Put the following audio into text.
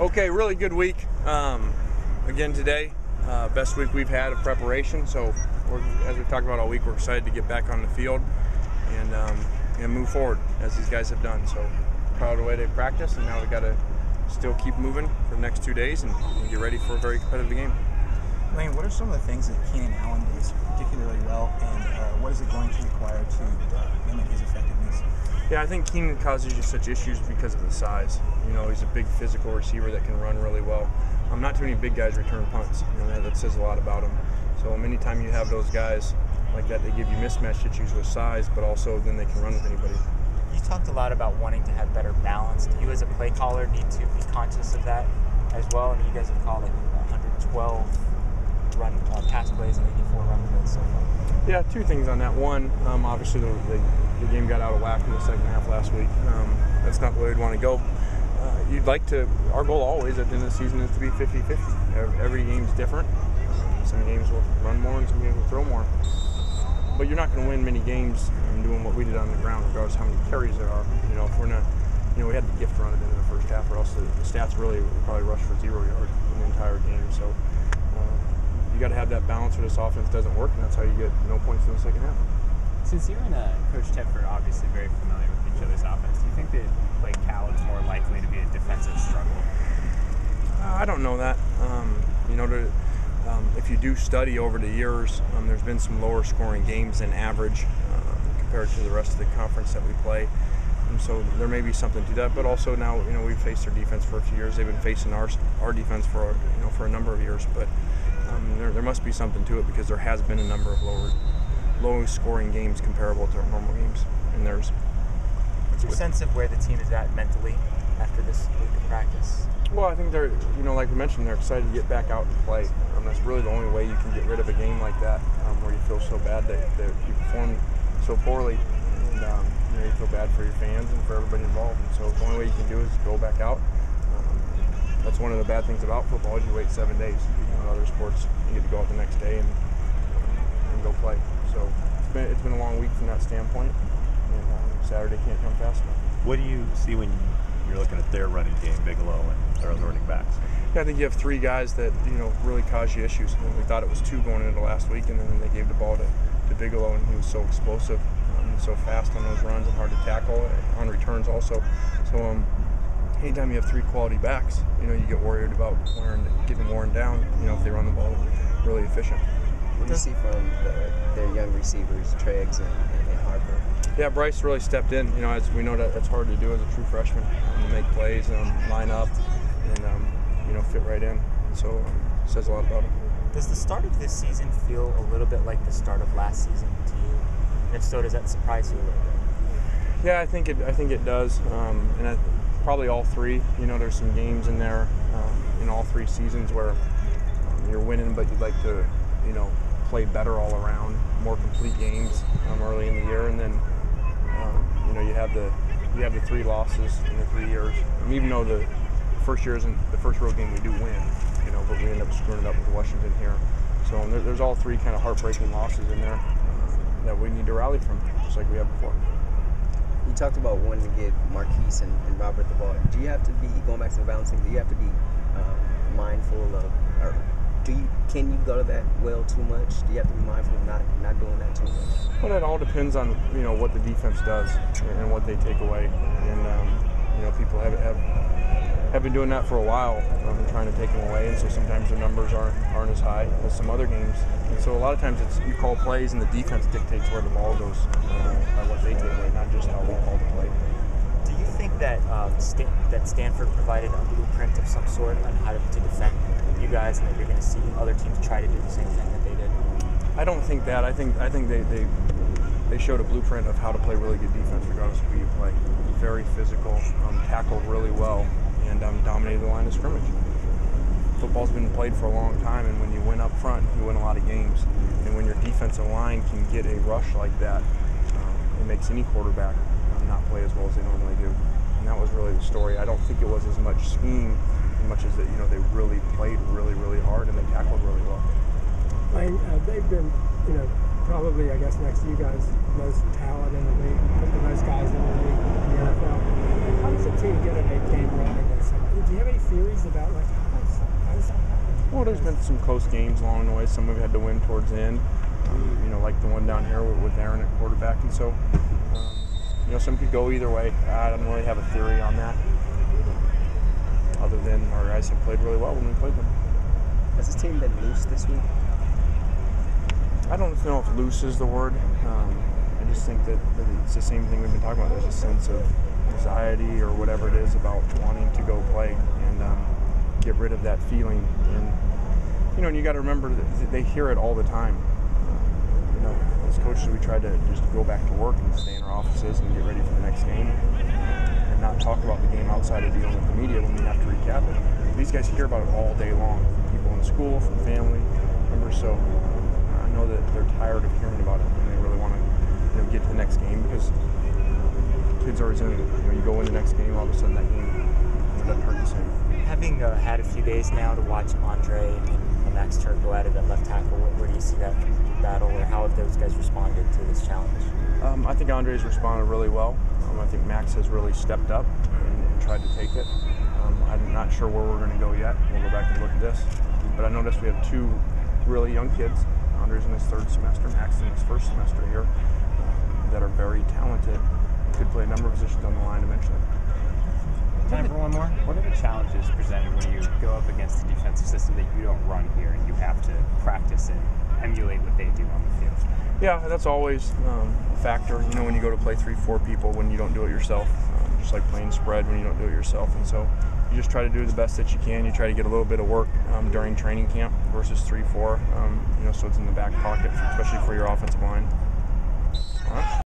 Okay, really good week. Again today, best week we've had of preparation. So, as we've talked about all week, we're excited to get back on the field and move forward as these guys have done. So, proud of the way they practice, and now we got to still keep moving for the next 2 days and get ready for a very competitive game. Lane, what are some of the things that Keenan Allen does particularly well, and what is it going to require to limit his effectiveness? Yeah, I think Keenan causes you such issues because of the size. You know, he's a big physical receiver that can run really well. Not too many big guys return punts. You know, that says a lot about him. So anytime you have those guys like that, they give you mismatch issues with size, but also then they can run with anybody. You talked a lot about wanting to have better balance. Do you as a play caller need to be conscious of that as well? I mean, you guys have called like 112 run pass plays and 84 run plays so far. Yeah, two things on that. One, obviously the game got out of whack in the second half last week. That's not where we'd want to go. You'd like to, our goal always at the end of the season is to be 50-50. Every game's different. Some games will run more and some games will throw more. But you're not going to win many games doing what we did on the ground, regardless of how many carries there are. You know, if we're not, you know, we had the gift run at the end of the first half, or else the stats really would probably rush for 0 yards in the entire game. So you got to have that balance, or this offense doesn't work, and that's how you get no points in the second half. Since you and Coach Tepper are obviously very familiar with each other's offense, do you think that Blake Callen's more likely to be a defensive struggle? I don't know that. You know, if you do study over the years, there's been some lower scoring games than average compared to the rest of the conference that we play. And so there may be something to that, but also now, you know, we've faced their defense for a few years. They've been facing our defense for a number of years, but there must be something to it, because there has been a number of low scoring games comparable to our normal games, and there's. What's your sense of where the team is at mentally after this week of practice? Well, I think they're, you know, like we mentioned, they're excited to get back out and play. That's really the only way you can get rid of a game like that, where you feel so bad that you performed so poorly, and you know, you feel bad for your fans and for everybody involved. And so the only way you can do is go back out. That's one of the bad things about football is you wait 7 days. You know, in other sports, you get to go out the next day and go play. So it's been a long week from that standpoint, and Saturday can't come fast enough. What do you see when you're looking at their running game, Bigelow and their other running backs? Yeah, I think you have 3 guys that, you know, really cause you issues. And we thought it was 2 going into last week, and then they gave the ball to Bigelow, and he was so explosive and so fast on those runs and hard to tackle on returns also. So anytime you have 3 quality backs, you know, you get worried about getting worn down, you know, if they run the ball really efficient. What do you see from their young receivers, Treggs and Harper? Yeah, Bryce really stepped in. You know, as we know that's hard to do as a true freshman, to make plays, line up, and you know, fit right in. And so it says a lot about him. Does the start of this season feel a little bit like the start of last season to you? And if so, does that surprise you a little bit? Yeah, I think it does, and probably all 3. You know, there's some games in there in all 3 seasons where you're winning, but you'd like to, you know, play better all around, more complete games early in the year, and then you know, you have the 3 losses in the 3 years. And even though the first year isn't the first real game we do win, you know, but we end up screwing it up with Washington here. So there's all 3 kind of heartbreaking losses in there that we need to rally from, just like we have before. You talked about wanting to get Marquise and Robert the ball. Do you have to be, going back to the balancing, do you have to be mindful of, or can you go to that well too much? Do you have to be mindful of not doing that too much? Well, that all depends on, you know, what the defense does and what they take away. And you know, people have been doing that for a while, trying to take them away, and so sometimes the numbers aren't as high as some other games. And so a lot of times it's you call plays and the defense dictates where the ball goes by what they take away, not just how we call the play. Do you think that that Stanford provided a blueprint of some sort on how to defend you guys, and that you're going to see other teams try to do the same thing that they did? I don't think that. I think they showed a blueprint of how to play really good defense regardless of who you play. Very physical, tackled really well, and dominated the line of scrimmage. Football's been played for a long time, and when you win up front, you win a lot of games. And when your defensive line can get a rush like that, it makes any quarterback not play as well as they normally do. And that was really the story. I don't think it was as much scheme as much as that, you know, they really played really, really hard and they tackled really well. Lane, they've been, you know, probably, I guess, next to you guys, most talent in the league, the most guys in the league in the NFL. How does a team get an 8-game run against somebody? Do you have any theories about like how does that happen? Well, there's been some close games along the way. Some we've had to win towards the end. Like the one down here with Aaron at quarterback, and so some could go either way. I don't really have a theory on that, other than our guys have played really well when we played them. Has this team been loose this week? I don't know if loose is the word. I just think that it's the same thing we've been talking about. There's a sense of anxiety or whatever it is about wanting to go play and get rid of that feeling. And you got to remember that they hear it all the time. As coaches, we try to just go back to work and stay in our offices and get ready for the next game, and not talk about the game outside of dealing with the media when we have to recap it. These guys hear about it all day long, from people in school, from family members. So I know that they're tired of hearing about it, and they really want to get to the next game, because kids are always in it. You go in the next game, all of a sudden that game doesn't hurt the same. Having had a few days now to watch Andre and Max Turk go at it at left tackle, where do you see that battle, or how have those guys responded to this challenge? I think Andre's responded really well. I think Max has really stepped up and tried to take it. I'm not sure where we're going to go yet. We'll go back and look at this. But I noticed we have two really young kids. Andre's in his third semester, Max in his first semester here, that are very talented. Could play a number of positions on the line eventually. Time for one more. What are the challenges presented when you go up against a defensive system that you don't run here and you have to practice and emulate what they do on the field? Yeah, that's always a factor. When you go to play 3-4 people, when you don't do it yourself, just like playing spread when you don't do it yourself. And so you just try to do the best that you can. You try to get a little bit of work during training camp versus 3-4. So it's in the back pocket, especially for your offensive line. All right.